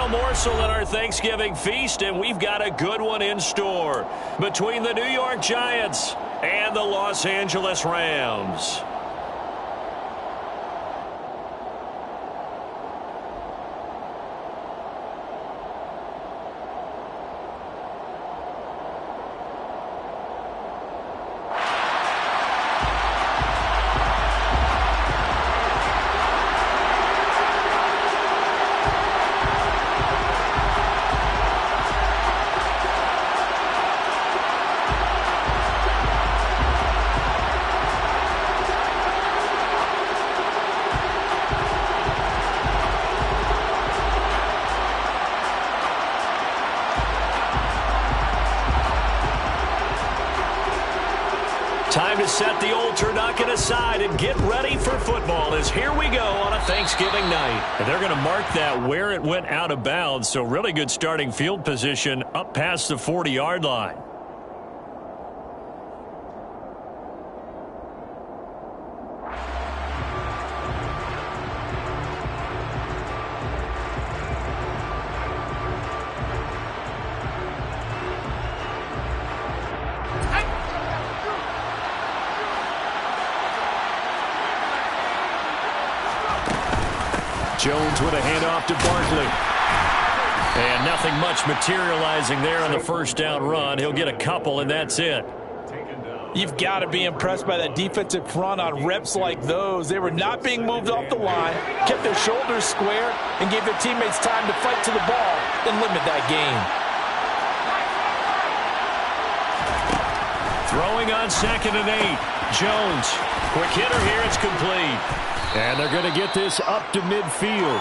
final morsel in our Thanksgiving feast, and we've got a good one in store between the New York Giants and the Los Angeles Rams. Time to set the old turducken aside and get ready for football as here we go on a Thanksgiving night. And they're going to mark that where it went out of bounds, so really good starting field position up past the 40-yard line. Jones with a handoff to Barkley. And nothing much materializing there on the first down run. He'll get a couple, and that's it. You've got to be impressed by that defensive front on reps like those. They were not being moved off the line, kept their shoulders square, and gave their teammates time to fight to the ball and limit that gain. Throwing on 2nd and 8. Jones. Quick hitter here. It's complete. And they're going to get this up to midfield.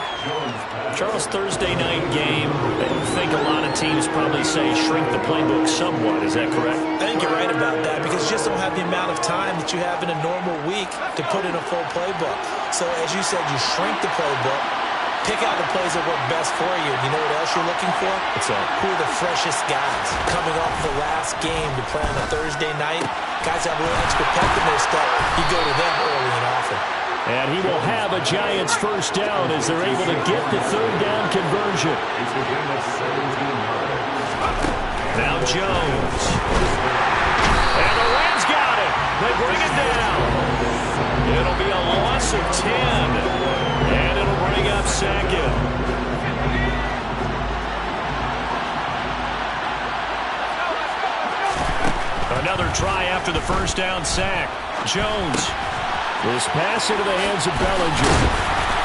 Charles, Thursday night game, I think a lot of teams probably say shrink the playbook somewhat. Is that correct? I think you're right about that because you just don't have the amount of time that you have in a normal week to put in a full playbook. So as you said, you shrink the playbook, pick out the plays that work best for you. And you know what else you're looking for? What's that? Who are the freshest guys coming off the last game to play on a Thursday night? Guys have a little extra pep in their step. You go to them early and often. And he will have a Giants first down as they're able to get the third down conversion. Now Jones. And the Rams got it. They bring it down. It'll be a loss of 10. And it'll bring up 2nd. Another try after the first down sack. Jones. This pass into the hands of Bellinger.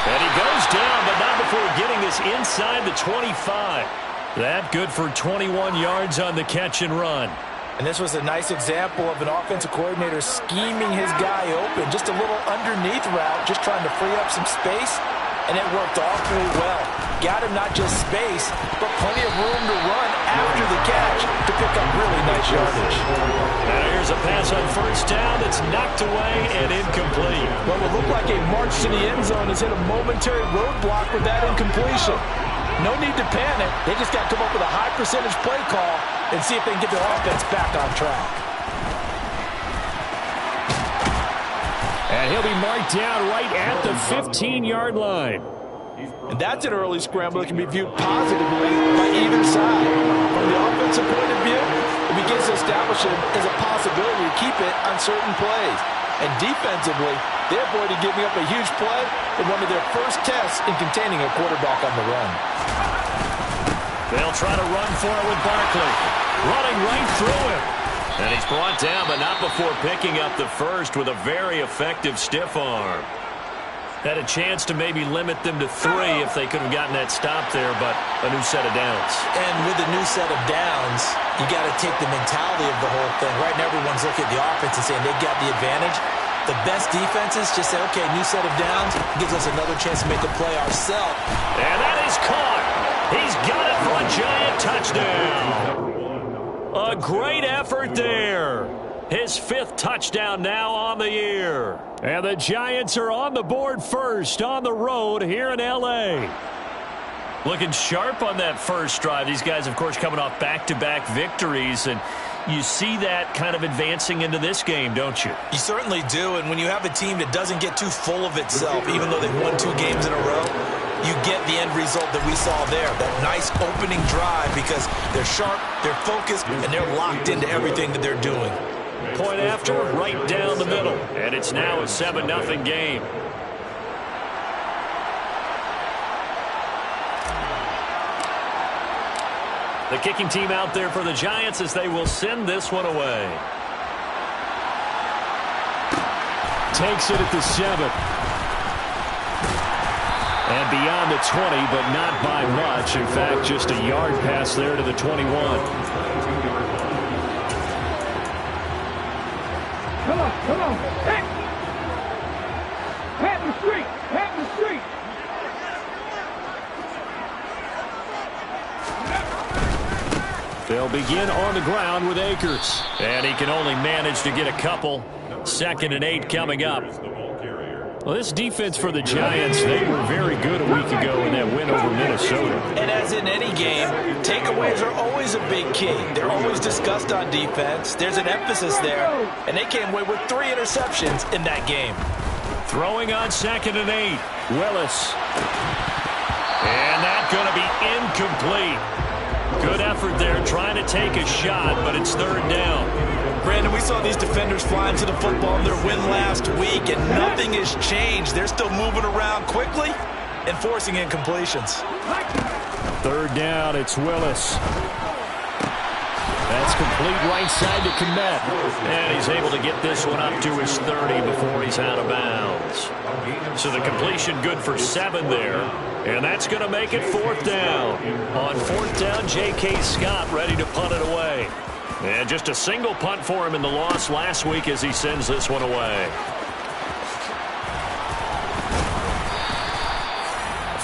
And he goes down, but not before getting this inside the 25. That good for 21 yards on the catch and run. And this was a nice example of an offensive coordinator scheming his guy open. Just a little underneath route, just trying to free up some space. And it worked awfully well. Got him not just space, but plenty of room to run after the catch to pick up really nice yardage. And here's a pass on first down that's knocked away and incomplete. What would look like a march to the end zone has hit a momentary roadblock with that incompletion. No need to panic. They just got to come up with a high percentage play call and see if they can get their offense back on track. And he'll be marked down right at the 15-yard line. And that's an early scramble that can be viewed positively by either side. From the offensive point of view, it begins to establish it as a possibility to keep it on certain plays. And defensively, they avoided giving up a huge play in one of their first tests in containing a quarterback on the run. They'll try to run for it with Barkley. Running right through him. And he's brought down, but not before picking up the first with a very effective stiff arm. Had a chance to maybe limit them to 3 if they could have gotten that stop there, but a new set of downs. And with a new set of downs, you got to take the mentality of the whole thing. Right now, everyone's looking at the offense and saying they've got the advantage. The best defenses just say, okay, new set of downs gives us another chance to make a play ourselves. And that is caught. He's got it for a Giant touchdown. A great effort there. His 5th touchdown now on the year. And the Giants are on the board first on the road here in L.A. Looking sharp on that first drive. These guys, of course, coming off back-to-back victories. And you see that kind of advancing into this game, don't you? You certainly do. And when you have a team that doesn't get too full of itself, even though they've won 2 games in a row, you get the end result that we saw there, that nice opening drive, because they're sharp, they're focused, and they're locked into everything that they're doing. Point after, right down the middle. And it's now a 7-0 game. The kicking team out there for the Giants as they will send this one away. Takes it at the 7. And beyond the 20, but not by much. In fact, just a yard pass there to the 21. Come on. Hey! Pat the street! They'll begin on the ground with Akers. And he can only manage to get a couple. 2nd and 8 coming up. Well, this defense for the Giants, they were very good a week ago in that win over Minnesota. And as in any game, takeaways are always a big key. They're always discussed on defense. There's an emphasis there, and they came away with 3 interceptions in that game. Throwing on 2nd and 8, Willis. And that's going to be incomplete. Good effort there trying to take a shot, but it's 3rd down. Brandon, we saw these defenders flying to the football in their win last week, and nothing has changed. They're still moving around quickly and forcing incompletions. 3rd down, it's Willis. That's complete right side to Kmet. And he's able to get this one up to his 30 before he's out of bounds. So the completion good for 7 there. And that's going to make it 4th down. On 4th down, J.K. Scott ready to punt it away. And just a single punt for him in the loss last week as he sends this one away.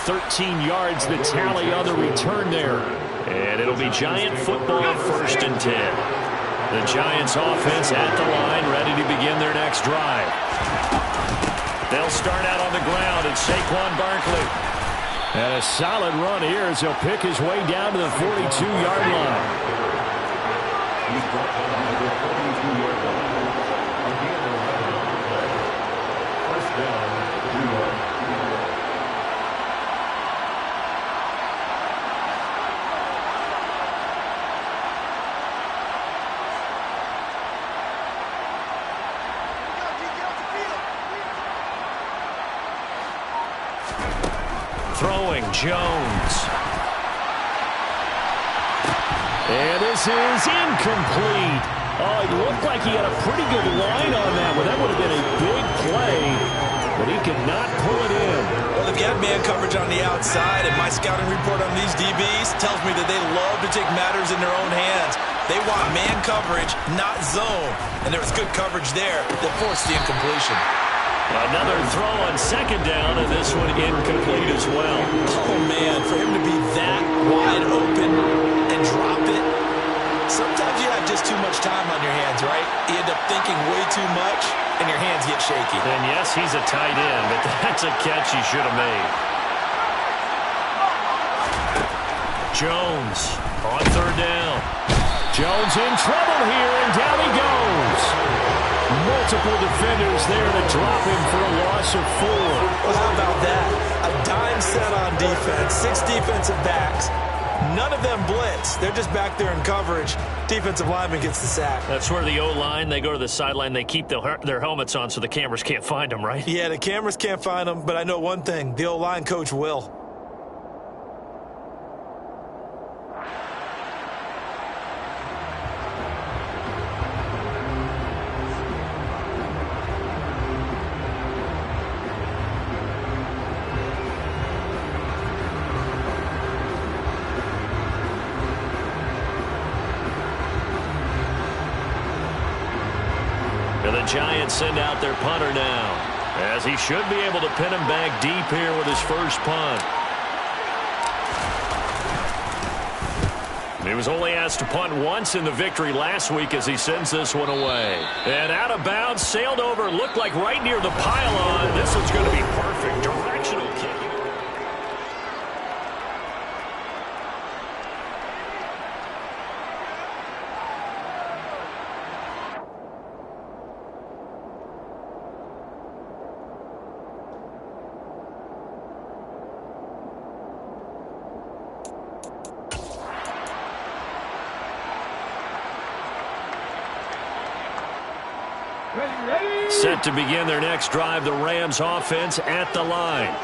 13 yards the tally on the return there. And it'll be Giant football, 1st and 10. The Giants offense at the line, ready to begin their next drive. They'll start out on the ground at Saquon Barkley. And a solid run here as he'll pick his way down to the 42-yard line. Throwing, Jones. And this is incomplete. Oh, it looked like he had a pretty good line on that one. That would have been a big play, but he could not pull it in. Well, they've got man coverage on the outside, and my scouting report on these DBs tells me that they love to take matters in their own hands. They want man coverage, not zone. And there was good coverage there that forced the incompletion. Another throw on 2nd down, and this one incomplete as well. Oh, man, for him to be that wide open and drop it. Sometimes you have just too much time on your hands, right? You end up thinking way too much, and your hands get shaky. And yes, he's a tight end, but that's a catch he should have made. Jones on 3rd down. Jones in trouble here, and down he goes. Multiple defenders there to drop him for a loss of 4. Well, how about that? A dime set on defense, 6 defensive backs. None of them blitz. They're just back there in coverage. Defensive lineman gets the sack. That's where the O-line, they go to the sideline, they keep their helmets on so the cameras can't find them, right? Yeah, the cameras can't find them, but I know one thing. The O-line coach will. And the Giants send out their punter now, as he should be able to pin him back deep here with his first punt. He was only asked to punt once in the victory last week as he sends this one away. And out of bounds, sailed over, looked like right near the pylon. This one's going to be perfect. Directional kick. Set to begin their next drive, the Rams offense at the line.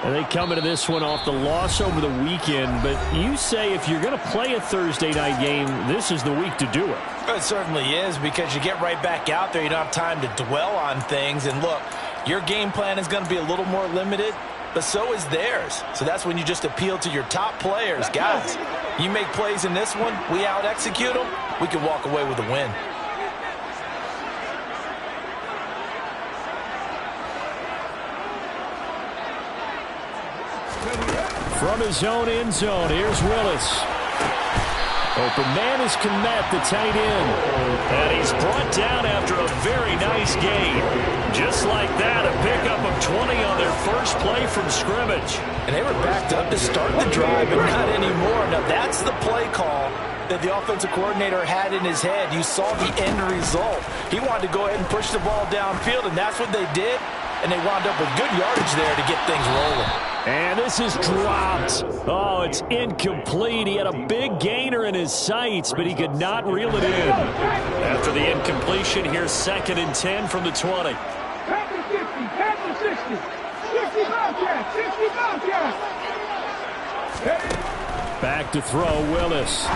And they come into this one off the loss over the weekend. But you say if you're going to play a Thursday night game, this is the week to do it. It certainly is, because you get right back out there. You don't have time to dwell on things. And look, your game plan is going to be a little more limited, but so is theirs. So that's when you just appeal to your top players. Guys, you make plays in this one, we out-execute them, we can walk away with a win. From his own end zone, here's Willis. Open man is Komet, the tight end. And he's brought down after a very nice gain. Just like that, a pickup of 20 on their first play from scrimmage. And they were backed up to start the drive, and not anymore. Now, that's the play call that the offensive coordinator had in his head. You saw the end result. He wanted to go ahead and push the ball downfield, and that's what they did. And they wound up with good yardage there to get things rolling. And this is dropped. Oh, it's incomplete. He had a big gainer in his sights, but he could not reel it in. After the incompletion, here's 2nd and 10 from the 20. Pack the 50, pack the 60. 60 Bobcats, 60 Bobcats. Back to throw, Willis.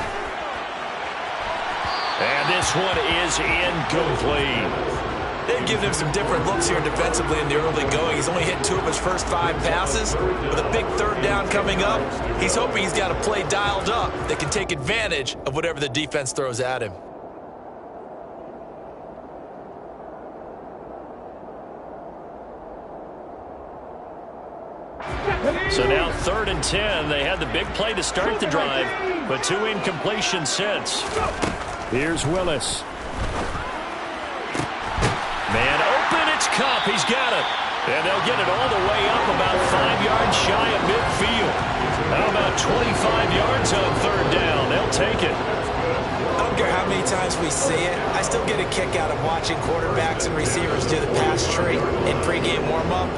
And this one is incomplete. They've given him some different looks here defensively in the early going. He's only hit 2 of his first 5 passes. With a big 3rd down coming up, he's hoping he's got a play dialed up that can take advantage of whatever the defense throws at him. So now 3rd and 10. They had the big play to start the drive, but 2 incompletions since. Here's Willis. Man open, it's Cup. He's got it. And they'll get it all the way up about 5 yards shy of midfield. How about 25 yards on 3rd down? They'll take it. I don't care how many times we see it. I still get a kick out of watching quarterbacks and receivers do the pass tree in pregame warm-up.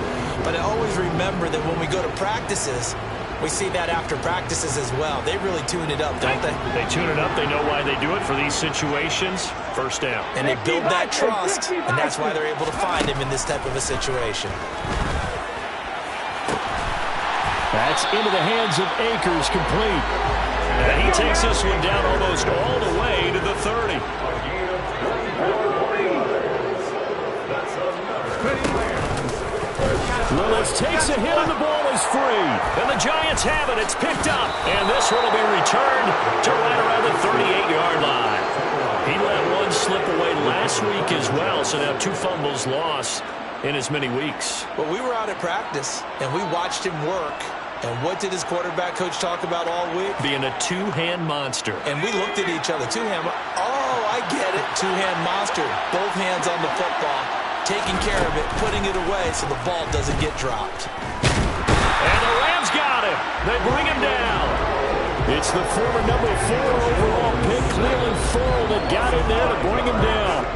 But I always remember that when we go to practices, we see that after practices as well. They really tune it up, don't they? They tune it up. They know why they do it for these situations. 1st down. And they build that trust, and that's why they're able to find him in this type of a situation. That's into the hands of Akers, complete. And he takes this one down almost all the way to the 30. Willis takes a hit and the ball is free. And the Giants have it. It's picked up. And this one will be returned to right around the 38-yard line. He let one slip away last week as well, so now 2 fumbles lost in as many weeks. Well, we were out at practice, and we watched him work. And what did his quarterback coach talk about all week? Being a 2-hand monster. And we looked at each other. 2-hand. Oh, I get it. 2-hand monster. Both hands on the football. Taking care of it, putting it away so the ball doesn't get dropped. And the Rams got him. They bring him down. It's the former number 4 overall pick, Cleveland Full, that got in there to bring him down.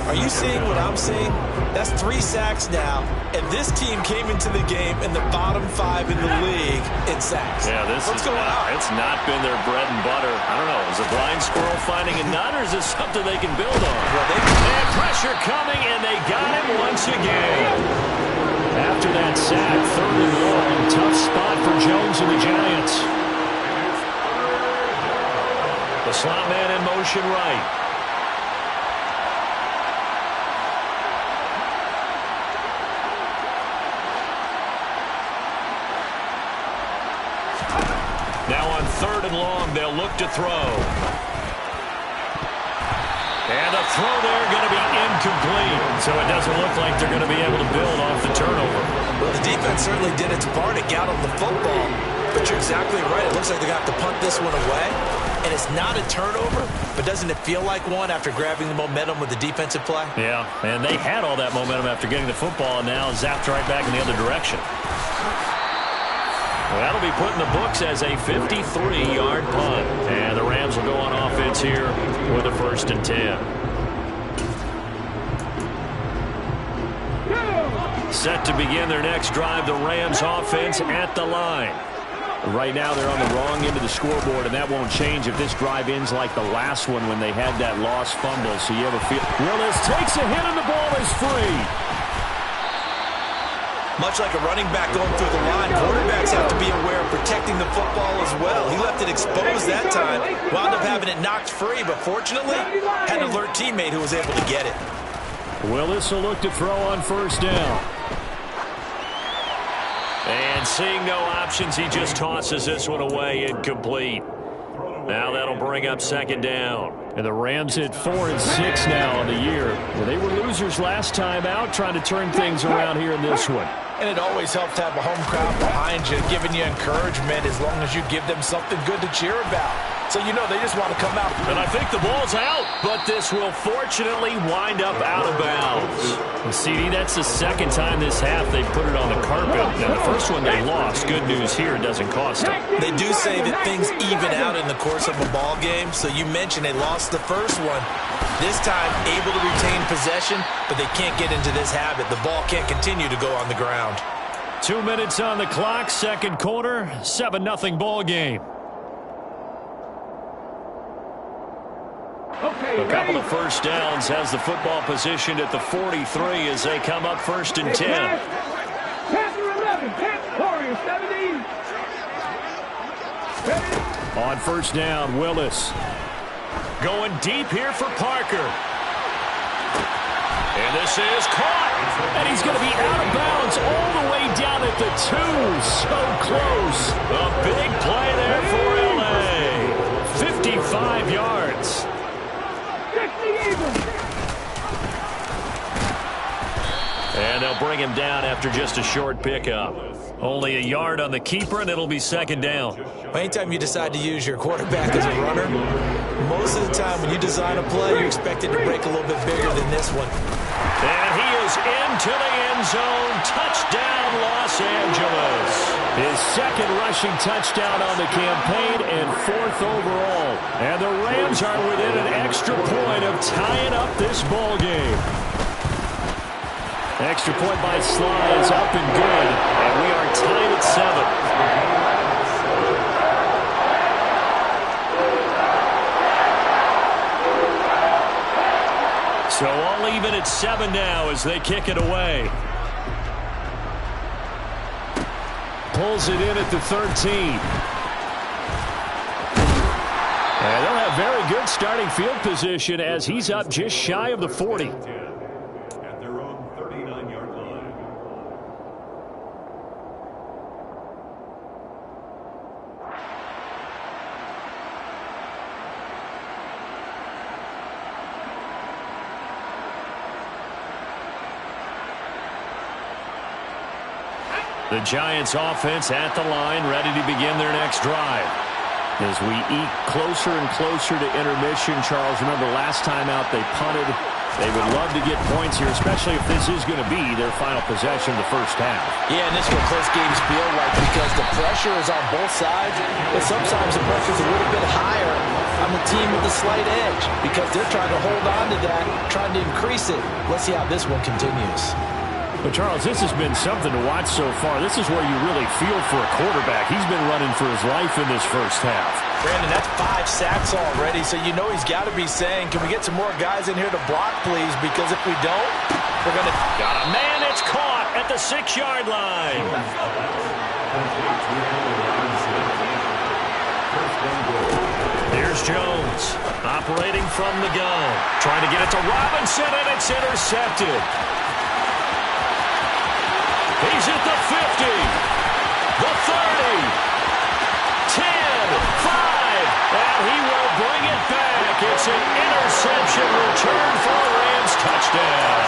Are you seeing what I'm seeing? That's 3 sacks now, and this team came into the game in the bottom 5 in the league in sacks. Yeah, What's going on? It's not been their bread and butter. I don't know. Is a blind squirrel finding a nut, or is this something they can build on? Well, they had pressure coming, and they got him once again. After that sack, 3rd and long, tough spot for Jones and the Giants. The slot man in motion right. Now on 3rd and long, they'll look to throw. And the throw there going to be incomplete. So it doesn't look like they're going to be able to build off the turnover. Well, the defense certainly did its part to get on the football. But you're exactly right. It looks like they got to punt this one away. And it's not a turnover, but doesn't it feel like one after grabbing the momentum with the defensive play? Yeah, and they had all that momentum after getting the football and now zapped right back in the other direction. Well, that'll be put in the books as a 53-yard punt. And the Rams will go on offense here with a 1st and 10. Set to begin their next drive, the Rams offense at the line. Right now they're on the wrong end of the scoreboard, and that won't change if this drive ends like the last one when they had that lost fumble. So you have a feel. Willis takes a hit and the ball is free. Much like a running back going through the line, quarterbacks have to be aware of protecting the football as well. He left it exposed that time, wound up having it knocked free, but fortunately had an alert teammate who was able to get it. Willis will look to throw on first down. And seeing no options, he just tosses this one away, incomplete. Now that'll bring up second down. And the Rams at 4-6 now on the year. Well, they were losers last time out, trying to turn things around here in this one. And it always helps to have a home crowd behind you, giving you encouragement as long as you give them something good to cheer about. So you know they just want to come out. And I think the ball's out, but this will fortunately wind up out of bounds. Well, CD, that's the second time this half they put it on the carpet. Now, the first one they lost. Good news here, it doesn't cost them. They do say that things even out in the course of a ball game. So you mentioned they lost the first one. This time, able to retain possession, but they can't get into this habit. The ball can't continue to go on the ground. 2 minutes on the clock, second quarter, 7-0 ball game. A couple of first downs has the football positioned at the 43 as they come up first and 10. 10 or 11, 10, Warriors, 17. On first down, Willis. Going deep here for Parker. And this is caught. And he's going to be out of bounds all the way down at the 2. So close. A big play there for LA. 55 yards. And they'll bring him down after just a short pickup. Only a yard on the keeper, and it'll be second down. Anytime you decide to use your quarterback as a runner, most of the time when you design a play, you expect it to break a little bit bigger than this one. And he is into the end zone. Touchdown, Los Angeles. His second rushing touchdown on the campaign and 4th overall. And the Rams are within an extra point of tying up this ball game. Extra point by Sly is up and good, and we are tied at 7. So all even at 7 now as they kick it away. Pulls it in at the 13. And they'll have very good starting field position as he's up just shy of the 40. The Giants offense at the line, ready to begin their next drive. As we eke closer and closer to intermission, Charles, remember last time out they punted. They would love to get points here, especially if this is going to be their final possession of the first half. Yeah, and this is what close games feel like because the pressure is on both sides, but sometimes the pressure is a little bit higher on the team with the slight edge because they're trying to hold on to that, trying to increase it. Let's see how this one continues. But, Charles, this has been something to watch so far. This is where you really feel for a quarterback. He's been running for his life in this first half. Brandon, that's 5 sacks already, so you know he's got to be saying, can we get some more guys in here to block, please? Because if we don't, we're going to... Got a man that's caught at the 6-yard line. Here's Jones, operating from the gun. Trying to get it to Robinson, and it's intercepted. He's at the 50, the 30, 10, 5, and he will bring it back. It's an interception return for a Rams touchdown.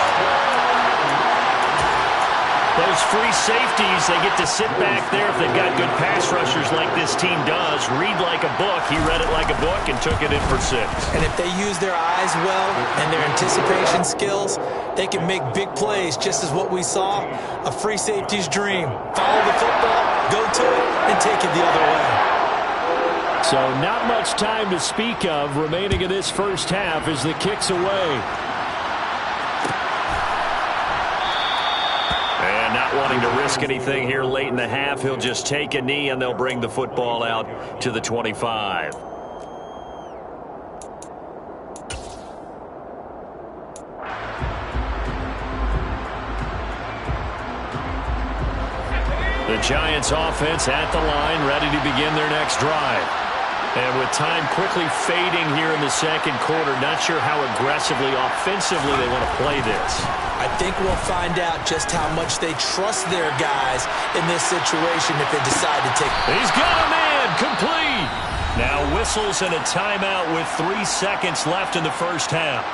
Those free safeties, they get to sit back there if they've got good pass rushers like this team does. Read like a book. He read it like a book and took it in for 6. And if they use their eyes well and their anticipation skills, they can make big plays, just as what we saw, a free safety's dream. Follow the football, go to it, and take it the other way. So not much time to speak of remaining in this first half as the kick's away. wanting to risk anything here late in the half. He'll just take a knee, and they'll bring the football out to the 25. The Giants offense at the line, ready to begin their next drive. And with time quickly fading here in the second quarter, not sure how aggressively, offensively they want to play this. I think we'll find out just how much they trust their guys in this situation if they decide to take. He's got a man, complete. Now whistles and a timeout with 3 seconds left in the first half.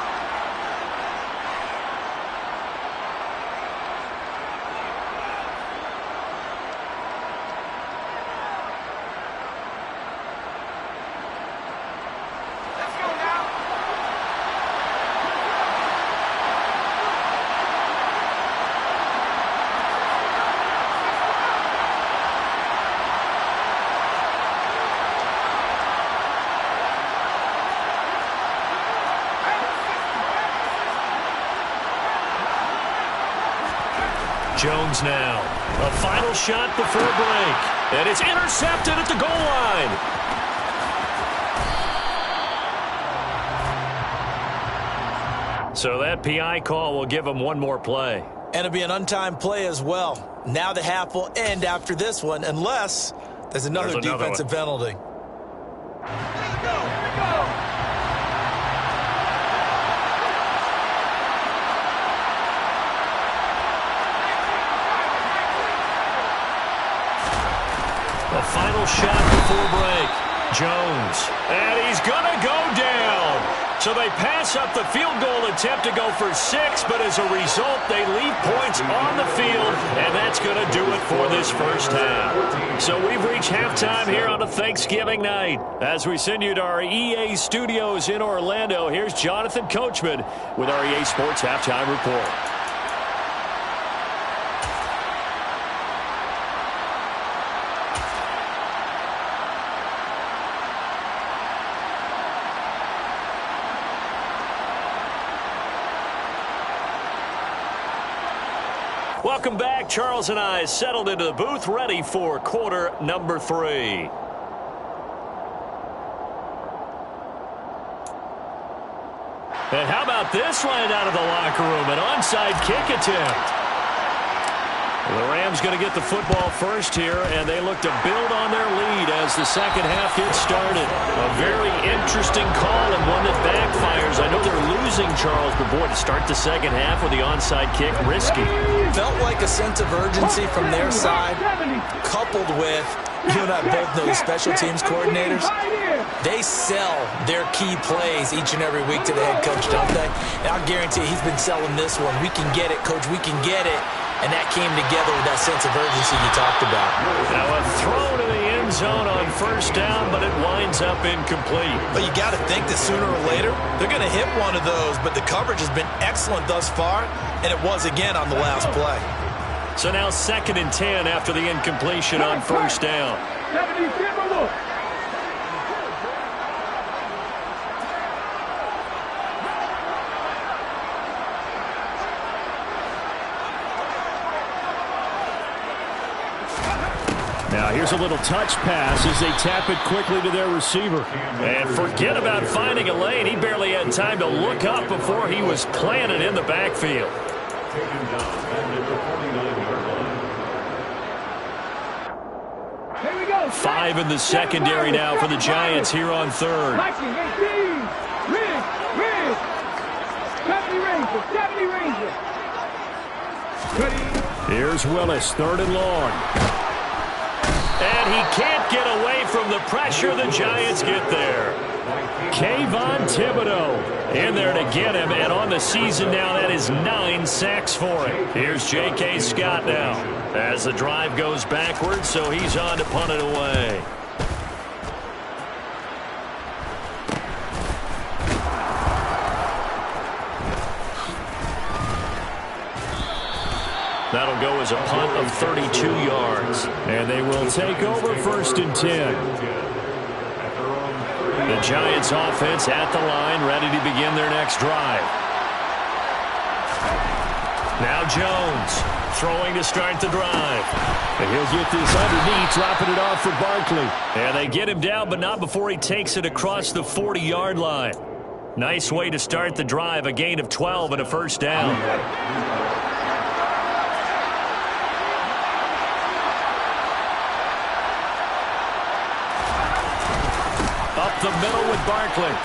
Jones now. A final shot before break. And it's intercepted at the goal line. So that PI call will give him one more play. And it'll be an untimed play as well. Now the half will end after this one, unless there's another defensive penalty. Final shot before break. Jones. And he's going to go down. So they pass up the field goal attempt to go for 6, but as a result, they leave points on the field, and that's going to do it for this first half. So we've reached halftime here on a Thanksgiving night. As we send you to our EA studios in Orlando, here's Jonathan Coachman with our EA Sports Halftime Report. Welcome back. Charles and I settled into the booth, ready for quarter number 3. And how about this line out of the locker room? An onside kick attempt. The Rams going to get the football first here, and they look to build on their lead as the second half gets started. A very interesting call and one that backfires. I know they're losing, Charles, but boy, to start the second half with the onside kick, risky. Felt like a sense of urgency from their side, coupled with, you and I both know the special teams coordinators. They sell their key plays each and every week to the head coach, don't they? And I'll guarantee he's been selling this one. We can get it, coach, we can get it. And that came together with that sense of urgency you talked about. Now a throw to the end zone on first down, but it winds up incomplete. But you got to think that sooner or later, they're going to hit one of those. But the coverage has been excellent thus far, and it was again on the last play. So now 2nd and 10 after the incompletion on first down. Now here's a little touch pass as they tap it quickly to their receiver. And forget about finding a lane. He barely had time to look up before he was planted in the backfield. 5 in the secondary now for the Giants here on 3rd. Here's Willis, 3rd and long. And he can't get away from the pressure. The Giants get there. Kayvon Thibodeau in there to get him. And on the season now, that is 9 sacks for him. Here's J.K. Scott now as the drive goes backwards, so he's on to punt it away. That'll go as a punt of 32 yards. And they will take over 1st and 10. The Giants offense at the line, ready to begin their next drive. Now Jones Throwing to start the drive. And he'll get this underneath, dropping it off for Barkley. And they get him down, but not before he takes it across the 40-yard line. Nice way to start the drive, a gain of 12 and a first down. Up the middle with Barkley.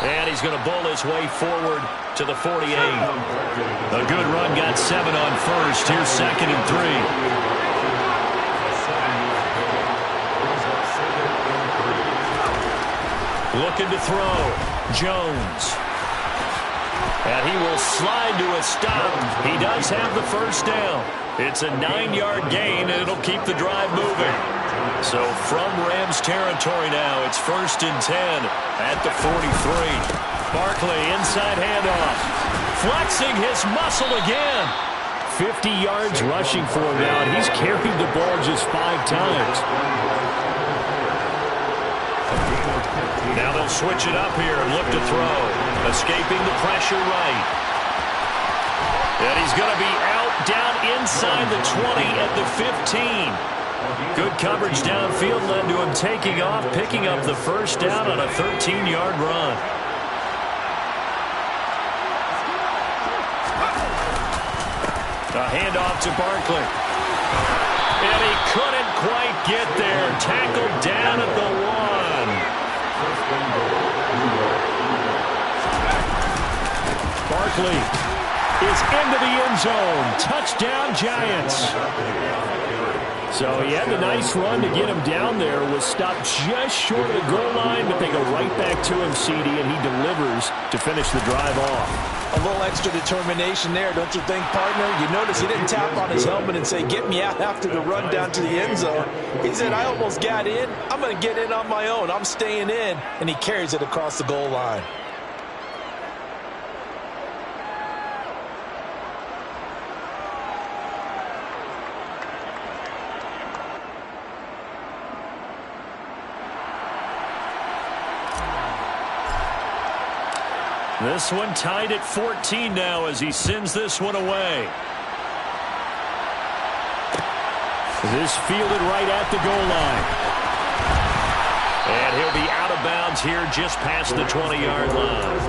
And he's going to bull his way forward to the 48. A good run, got 7 on first. Here's 2nd and 3. Looking to throw. Jones. And he will slide to a stop. He does have the first down. It's a 9-yard gain, and it'll keep the drive moving. So from Rams territory now, it's 1st and 10 at the 43. Barkley, inside handoff. Flexing his muscle again. 50 yards rushing for him now, and he's carried the ball just 5 times. Now they'll switch it up here and look to throw. Escaping the pressure right. And he's going to be out down inside the 20 at the 15. Good coverage downfield led to him taking off, picking up the first down on a 13-yard run. A handoff to Barkley. And he couldn't quite get there. Tackled down at the 1. Barkley is into the end zone. Touchdown, Giants. So he had a nice run to get him down there. Was stopped just short of the goal line, but they go right back to him, CD, and he delivers to finish the drive off. A little extra determination there, don't you think, partner? You notice he didn't tap on his helmet and say, get me out after the run down to the end zone. He said, I almost got in. I'm going to get in on my own. I'm staying in. And he carries it across the goal line. This one tied at 14 now as he sends this one away. This fielded right at the goal line. And he'll be out of bounds here just past the 20-yard line.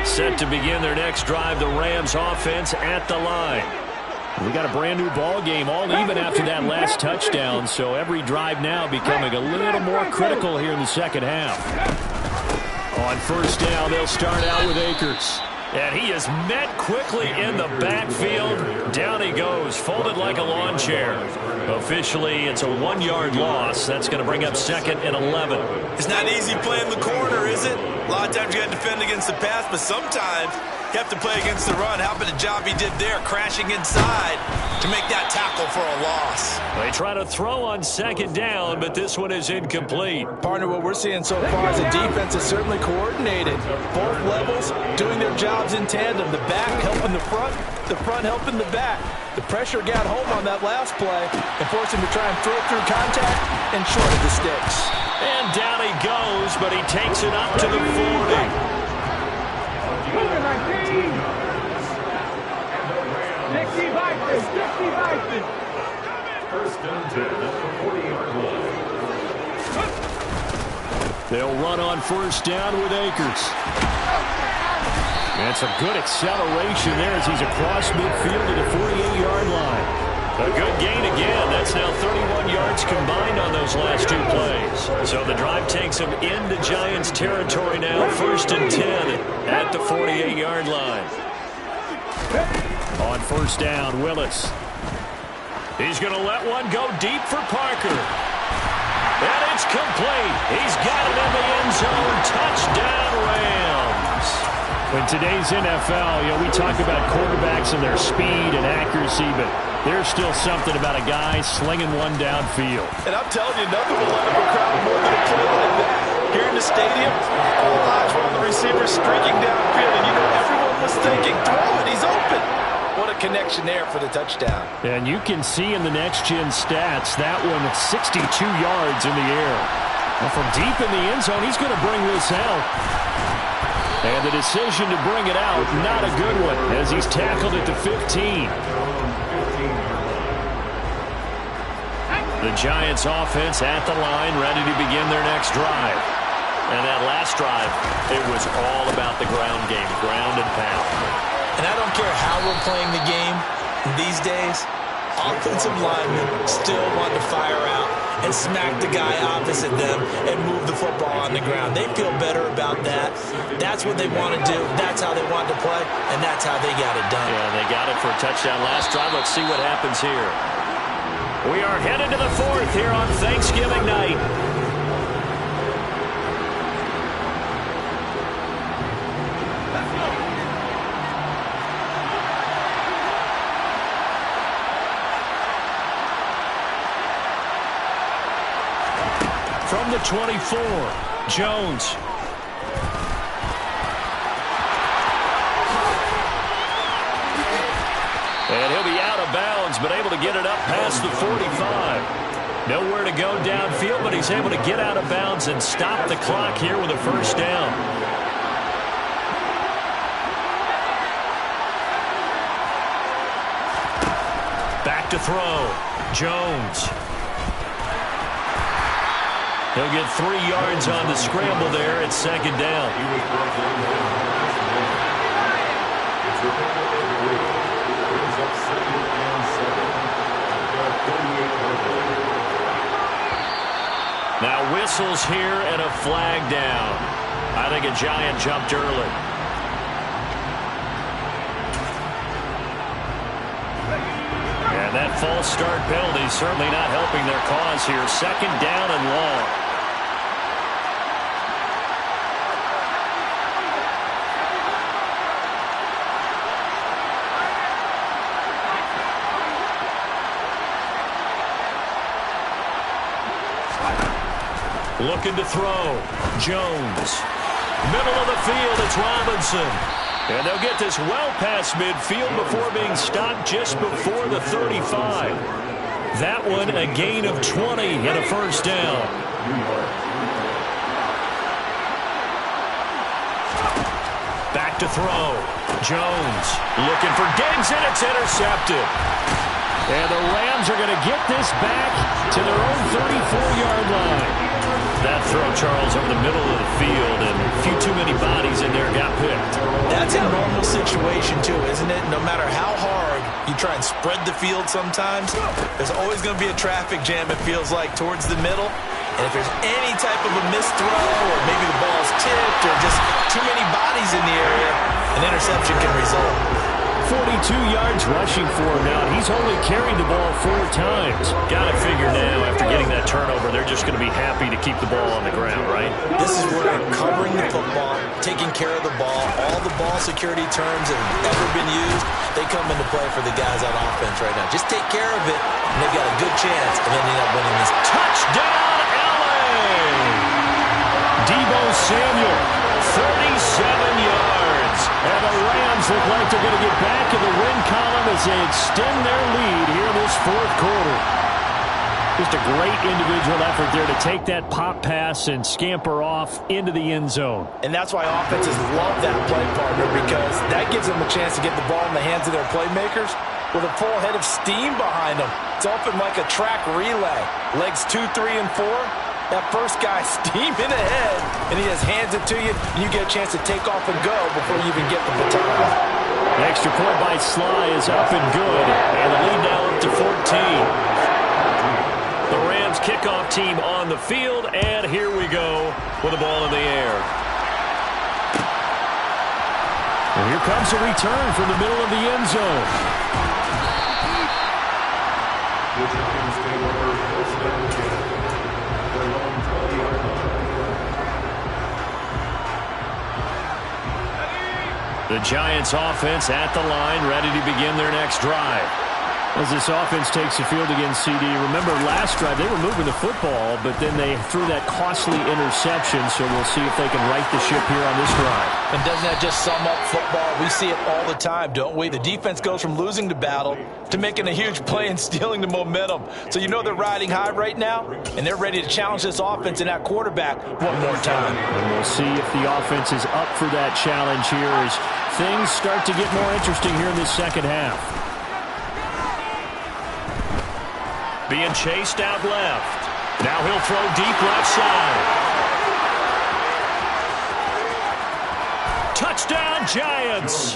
Set to begin their next drive, the Rams offense at the line. We got a brand new ball game, all even after that last touchdown, so every drive now becoming a little more critical here in the second half. On first down, they'll start out with Akers. And he is met quickly in the backfield. Down he goes, folded like a lawn chair. Officially, it's a 1-yard loss. That's going to bring up 2nd and 11. It's not easy playing the corner, is it? A lot of times you got to defend against the pass, but sometimes you have to play against the run. How about the job he did there, crashing inside to make that tackle for a loss? They try to throw on 2nd down, but this one is incomplete. Partner, what we're seeing so far is the defense is certainly coordinated. Both levels doing their jobs in tandem. The back helping the front helping the back. The pressure got home on that last play and forced him to try and throw through contact and short of the sticks. And down he goes, but he takes it up to the 40. 60 Vikings, 60 Vikings. First and 10 at the 40-yard line. They'll run on first down with Akers. That's a good acceleration there as he's across midfield to the 48-yard line. A good gain again. That's now 31 yards combined on those last 2 plays. So the drive takes him into Giants territory now. 1st and 10 at the 48-yard line. On first down, Willis. He's going to let one go deep for Parker. And it's complete. He's got it in the end zone. Touchdown, Rams. In today's NFL, we talk about quarterbacks and their speed and accuracy, but there's still something about a guy slinging one downfield. And I'm telling you, nothing will light up a crowd more than a play like that. Here in the stadium, all eyes were on the receiver streaking downfield, and everyone was thinking, throw it, he's open. What a connection there for the touchdown. And you can see in the next-gen stats, that one 62 yards in the air. Well, from deep in the end zone, he's going to bring this out. And the decision to bring it out, not a good one, as he's tackled at the 15. The Giants offense at the line, ready to begin their next drive. And that last drive, it was all about the ground game, ground and pound. And I don't care how we're playing the game these days, offensive linemen still want to fire out and smack the guy opposite them and move the football on the ground. They feel better about that. That's what they want to do. That's how they want to play, and that's how they got it done. Yeah, they got it for a touchdown last drive. Let's see what happens here. We are headed to the fourth here on Thanksgiving night. From the 24, Jones. And he'll be out of bounds, but able to get it up past the 45. Nowhere to go downfield, but he's able to get out of bounds and stop the clock here with a first down. Back to throw. Jones. He'll get 3 yards on the scramble there at second down. Now whistles here and a flag down. I think a Giant jumped early. And that false start penalty certainly not helping their cause here. Second down and long. Looking to throw. Jones. Middle of the field, it's Robinson. And they'll get this well past midfield before being stopped just before the 35. That one a gain of 20 and a first down. Back to throw. Jones looking for Diggs, and it's intercepted. And the Rams are going to get this back to their own 34-yard line. That throw, Charles, over the middle of the field, and a few too many bodies in there got picked. That's a normal situation, too, isn't it? No matter how hard you try and spread the field sometimes, there's always going to be a traffic jam, it feels like, towards the middle. And if there's any type of a missed throw, or maybe the ball's tipped, or just too many bodies in the area, an interception can result. 42 yards rushing for him now. He's only carried the ball 4 times. Got to figure now, after getting that turnover, they're just going to be happy to keep the ball on the ground, right? This is where covering the football, taking care of the ball, all the ball security terms that have ever been used, they come into play for the guys on offense right now. Just take care of it, and they've got a good chance of ending up winning this. Touchdown, LA! Deebo Samuel, 37 yards. And the Rams look like they're going to get back in the win column as they extend their lead here in this fourth quarter. Just a great individual effort there to take that pop pass and scamper off into the end zone. And that's why offenses love that play, partner, because that gives them a chance to get the ball in the hands of their playmakers with a full head of steam behind them. It's often like a track relay. Legs 2, 3, and 4. That first guy steaming ahead, and he just hands it to you, and you get a chance to take off and go before you even get the baton. The extra point by Sly is up and good, and the lead now up to 14. The Rams kickoff team on the field, and here we go with the ball in the air. And here comes a return from the middle of the end zone. The Giants offense at the line, ready to begin their next drive. As this offense takes the field against CD, remember last drive they were moving the football, but then they threw that costly interception, so we'll see if they can right the ship here on this drive. And doesn't that just sum up football? We see it all the time, don't we? The defense goes from losing the battle to making a huge play and stealing the momentum. So you know they're riding high right now, and they're ready to challenge this offense and that quarterback one more time. And we'll see if the offense is up for that challenge here as things start to get more interesting here in this second half. Being chased out left. Now he'll throw deep left side. Touchdown, Giants.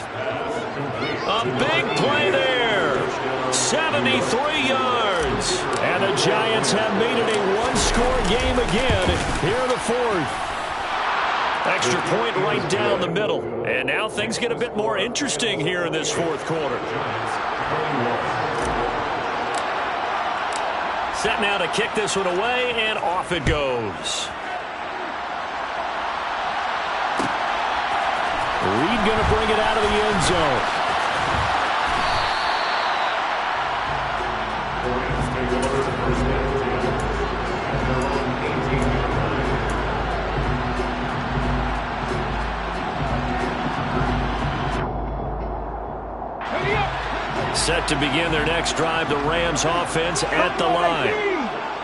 A big play there. 73 yards. And the Giants have made it a one-score game again here in the fourth. Extra point right down the middle. And now things get a bit more interesting here in this fourth quarter. Set now to kick this one away, and off it goes. Reed going to bring it out of the end zone. Set to begin their next drive, the Rams offense at the line.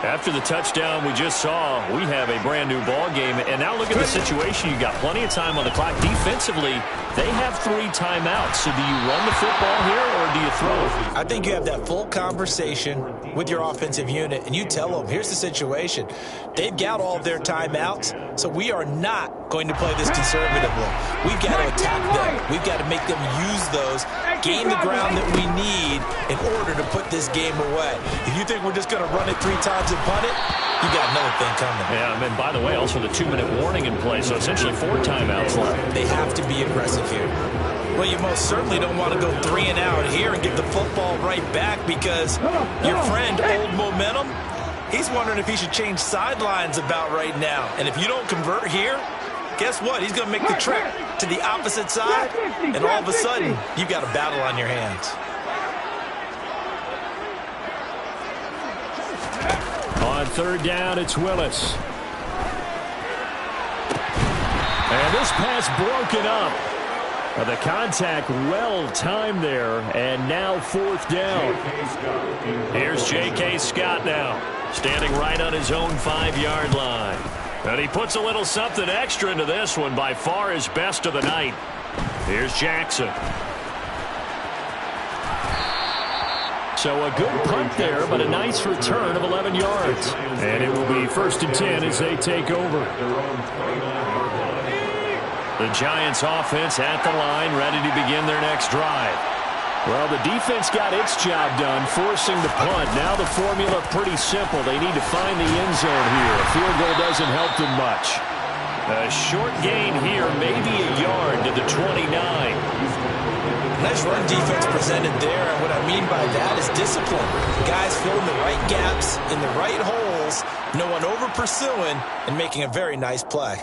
After the touchdown we just saw, we have a brand new ball game. And now look at the situation. You got plenty of time on the clock. Defensively, they have 3 timeouts. So do you run the football here or do you throw it? I think you have that full conversation with your offensive unit, and you tell them, here's the situation. They've got all of their timeouts, so we are not going to play this conservatively. We've got to attack them. We've got to make them use those, gain the ground that we need in order to put this game away. If you think we're just going to run it 3 times and punt it, you got another thing coming. Yeah, and by the way, also the 2-minute warning in play, so essentially 4 timeouts left. They have to be aggressive here. Well, you most certainly don't want to go 3 and out here and get the football right back because your friend, Old Momentum, he's wondering if he should change sidelines about right now. And if you don't convert here, guess what? He's going to make the trek to the opposite side, and all of a sudden, you've got a battle on your hands. On third down, it's Willis. And this pass broken up. The contact well-timed there, and now fourth down. Here's J.K. Scott now, standing right on his own 5-yard line. And he puts a little something extra into this one, by far his best of the night. Here's Jackson. So a good punt there, but a nice return of 11 yards. And it will be 1st and 10 as they take over. The Giants offense at the line, ready to begin their next drive. Well, the defense got its job done, forcing the punt. Now the formula pretty simple. They need to find the end zone here. A field goal doesn't help them much. A short gain here, maybe a yard to the 29. Nice run defense presented there, and what I mean by that is discipline. Guys filling the right gaps in the right holes, no one over-pursuing, and making a very nice play.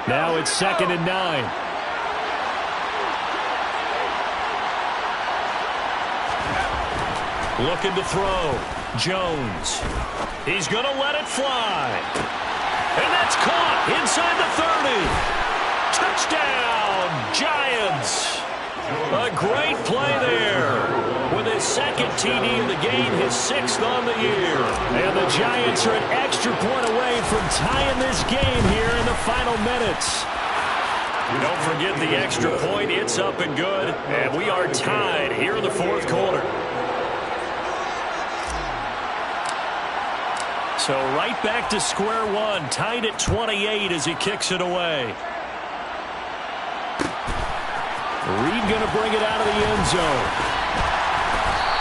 Now it's 2nd and 9. Looking to throw. Jones. He's going to let it fly. And that's caught inside the 30. Touchdown, Giants. A great play there. With his 2nd TD of the game, his 6th on the year. And the Giants are an extra point away from tying this game here in the final minutes. Don't forget the extra point. It's up and good. And we are tied here in the fourth quarter. So right back to square one, tied at 28 as he kicks it away. Reed going to bring it out of the end zone.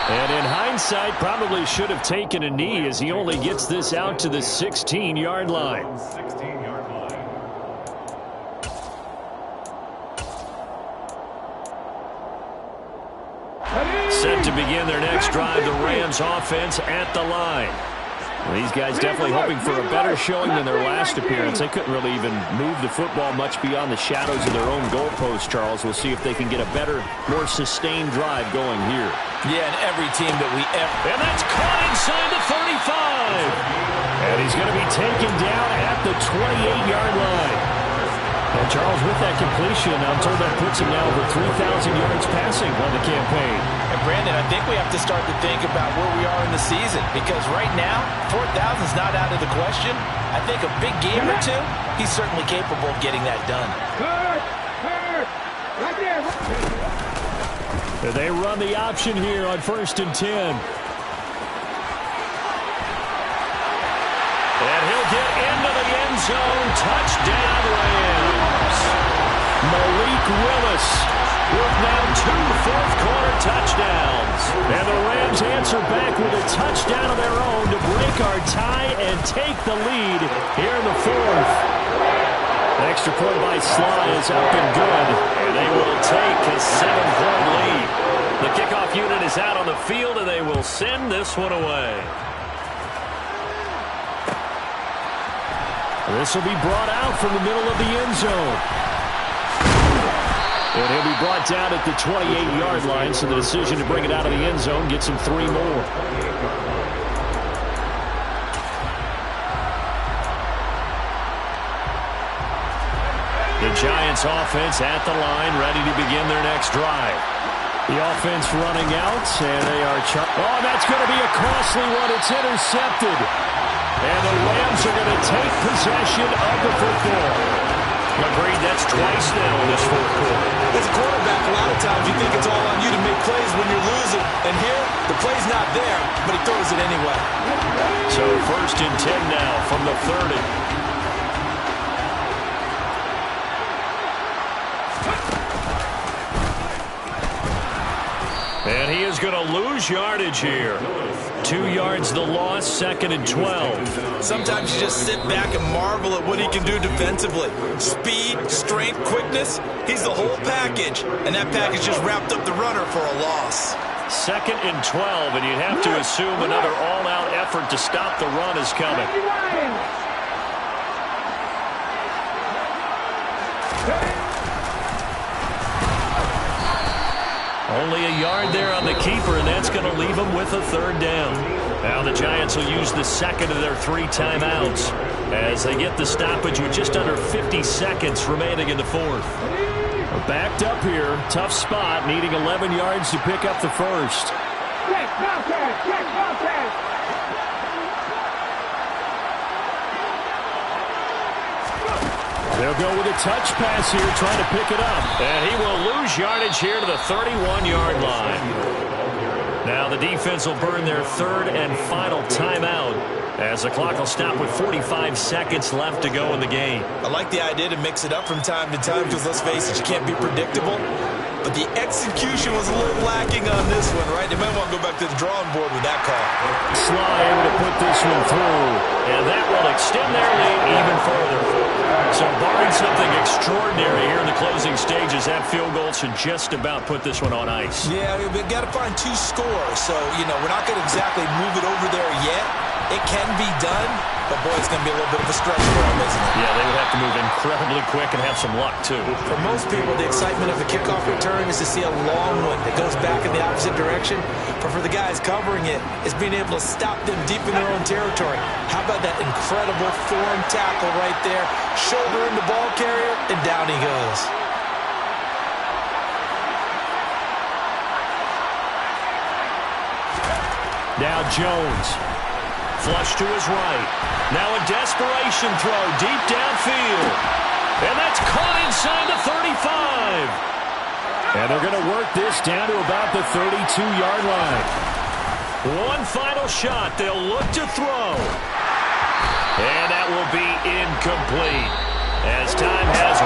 And in hindsight, probably should have taken a knee as he only gets this out to the 16-yard line. Set to begin their next drive, the Rams offense at the line. These guys definitely hoping for a better showing than their last appearance. They couldn't really even move the football much beyond the shadows of their own goalpost, Charles. We'll see if they can get a better, more sustained drive going here. Yeah, and every team that we ever... And that's caught inside the 35. And he's going to be taken down at the 28-yard line. And Charles, with that completion, I'm told that puts him now over 3,000 yards passing on the campaign. And Brandon, I think we have to start to think about where we are in the season, because right now, 4,000 is not out of the question. I think a big game or two, he's certainly capable of getting that done. Right there. And they run the option here on 1st and 10. And he'll get into the end zone. Touchdown, Rams. Malik Willis with now 2 fourth-quarter touchdowns. And the Rams answer back with a touchdown of their own to break our tie and take the lead here in the 4th. The extra point by Sly is up and good. And they will take a 7-point lead. The kickoff unit is out on the field, and they will send this one away. This will be brought out from the middle of the end zone. And he'll be brought down at the 28-yard line, so the decision to bring it out of the end zone gets him 3 more. The Giants offense at the line, ready to begin their next drive. The offense running out, and they are... Oh, that's going to be a costly one. It's intercepted. And the Rams are going to take possession of the football. Agreed, that's twice now in this 4th quarter. As a quarterback, a lot of times you think it's all on you to make plays when you're losing. And here, the play's not there, but he throws it anyway. So 1st and 10 now from the 30. And he is going to lose yardage here. 2 yards the loss, 2nd and 12. Sometimes you just sit back and marvel at what he can do defensively. Speed, strength, quickness, he's the whole package. And that package just wrapped up the runner for a loss. 2nd and 12, and you'd have to assume another all-out effort to stop the run is coming. Only a yard there on the keeper, and that's going to leave them with a 3rd down. Now the Giants will use the 2nd of their 3 timeouts as they get the stoppage with just under 50 seconds remaining in the 4th. We're backed up here. Tough spot, needing 11 yards to pick up the 1st. Check, Bobcat. They'll go with a touch pass here, trying to pick it up. And he will lose yardage here to the 31-yard line. Now the defense will burn their 3rd and final timeout as the clock will stop with 45 seconds left to go in the game. I like the idea to mix it up from time to time because, let's face it, you can't be predictable. But the execution was a little lacking on this one, right? They might want to go back to the drawing board with that call. Sly able to put this one through, and that will extend their lead even further. So barring something extraordinary here in the closing stages, that field goal should just about put this one on ice. Yeah, we've got to find 2 scores. So, we're not going to exactly move it over there yet. It can be done, but boy, it's going to be a little bit of a stretch for them, isn't it? Yeah, they would have to move incredibly quick and have some luck, too. For most people, the excitement of the kickoff return is to see a long one that goes back in the opposite direction. But for the guys covering it, it's being able to stop them deep in their own territory. How about that incredible form tackle right there? Shoulder in the ball carrier, and down he goes. Now Jones. Flush to his right. Now a desperation throw deep downfield. And that's caught inside the 35. And they're going to work this down to about the 32-yard line. One final shot. They'll look to throw. And that will be incomplete as time has